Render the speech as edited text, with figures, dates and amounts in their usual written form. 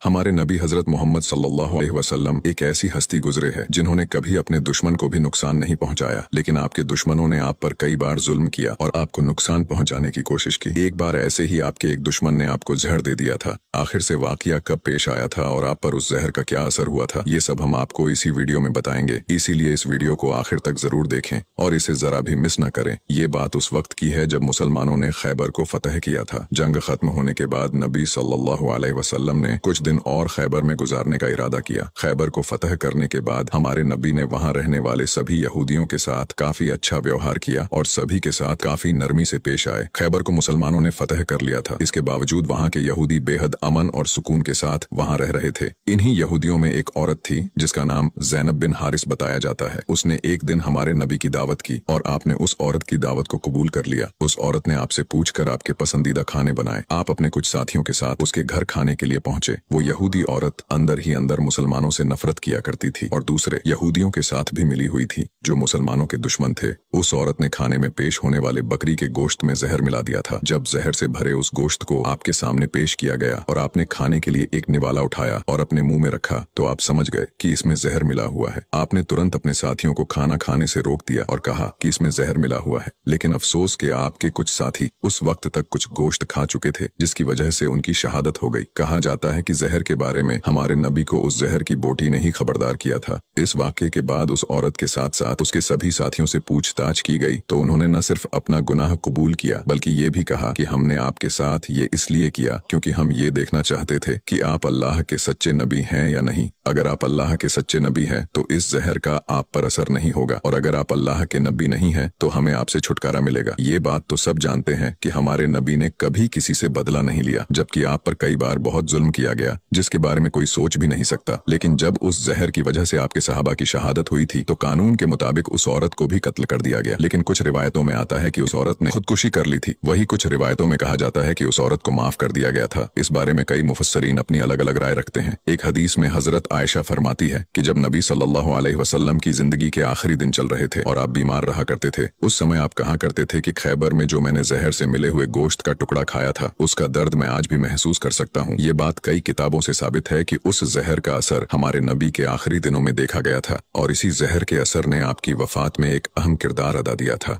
हमारे नबी हजरत मोहम्मद सल्लल्लाहु अलैहि वसल्लम एक ऐसी हस्ती गुजरे है जिन्होंने कभी अपने दुश्मन को भी नुकसान नहीं पहुंचाया, लेकिन आपके दुश्मनों ने आप पर कई बार जुल्म किया और आपको नुकसान पहुंचाने की कोशिश की। एक बार ऐसे ही आपके एक दुश्मन ने आपको जहर दे दिया था। आखिर से वाकया कब पेश आया था और आप पर उस जहर का क्या असर हुआ था, ये सब हम आपको इसी वीडियो में बताएंगे। इसीलिए इस वीडियो को आखिर तक जरूर देखें और इसे जरा भी मिस न करें। ये बात उस वक्त की है जब मुसलमानों ने खैबर को फतह किया था। जंग खत्म होने के बाद नबी सल्लल्लाहु अलैहि वसल्लम ने कुछ दिन और खैबर में गुजारने का इरादा किया। खैबर को फतह करने के बाद हमारे नबी ने वहां रहने वाले सभी यहूदियों के साथ काफी अच्छा व्यवहार किया और सभी के साथ काफी नरमी से पेश आए। खैबर को मुसलमानों ने फतह कर लिया था, इसके बावजूद वहां के यहूदी बेहद अमन और सुकून के साथ वहां रह रहे थे। इन्हीं यहूदियों में एक औरत थी जिसका नाम ज़ैनब बिन हारिस बताया जाता है। उसने एक दिन हमारे नबी की दावत की और आपने उस औरत की दावत को कबूल कर लिया। उस औरत ने आपसे पूछकर आपके पसंदीदा खाने बनाए। आप अपने कुछ साथियों के साथ उसके घर खाने के लिए पहुंचे। वो यहूदी औरत अंदर ही अंदर मुसलमानों से नफरत किया करती थी और दूसरे यहूदियों के साथ भी मिली हुई थी जो मुसलमानों के दुश्मन थे। उस औरत ने खाने में पेश होने वाले बकरी के गोश्त में जहर मिला दिया था। जब जहर से भरे उस गोश्त को आपके सामने पेश किया गया और आपने खाने के लिए एक निवाला उठाया और अपने मुंह में रखा तो आप समझ गए कि इसमें जहर मिला हुआ है। आपने तुरंत अपने साथियों को खाना खाने से रोक दिया और कहा कि इसमें जहर मिला हुआ है, लेकिन अफसोस के आपके कुछ साथी उस वक्त तक कुछ गोश्त खा चुके थे जिसकी वजह से उनकी शहादत हो गई। कहा जाता है कि जहर के बारे में हमारे नबी को उस जहर की बोटी ने ही खबरदार किया था। इस वाक़े के बाद उस औरत के साथ साथ उसके सभी साथियों से पूछताछ की गई तो उन्होंने न सिर्फ अपना गुनाह कबूल किया बल्कि ये भी कहा कि हमने आपके साथ ये इसलिए किया क्योंकि हम ये देखना चाहते थे कि आप अल्लाह के सच्चे नबी हैं या नहीं। अगर आप अल्लाह के सच्चे नबी हैं तो इस जहर का आप पर असर नहीं होगा और अगर आप अल्लाह के नबी नहीं हैं तो हमें आपसे छुटकारा मिलेगा। ये बात तो सब जानते हैं कि हमारे नबी ने कभी किसी से बदला नहीं लिया, जबकि आप पर कई बार बहुत जुल्म किया गया जिसके बारे में कोई सोच भी नहीं सकता। लेकिन जब उस जहर की वजह से आपके सहाबा की शहादत हुई थी तो कानून के मुताबिक उस औरत को भी कत्ल कर दिया गया। लेकिन कुछ रिवायतों में आता है कि उस औरत ने खुदकुशी कर ली थी। वही कुछ रिवायतों में कहा जाता है कि उस औरत को माफ कर दिया गया था। इस बारे में कई मुफस्सरीन अपनी अलग अलग राय रखते हैं। एक हदीस में हजरत आयशा फरमाती है कि जब नबी सल्लल्लाहु अलैहि वसल्लम की जिंदगी के आखिरी दिन चल रहे थे और आप बीमार रहा करते थे, उस समय आप कहा करते थे कि खैबर में जो मैंने जहर से मिले हुए गोश्त का टुकड़ा खाया था उसका दर्द मैं आज भी महसूस कर सकता हूँ। ये बात कई किताबों से साबित है कि उस जहर का असर हमारे नबी के आखिरी दिनों में देखा गया था और इसी जहर के असर ने आपकी वफात में एक अहम किरदार अदा दिया था।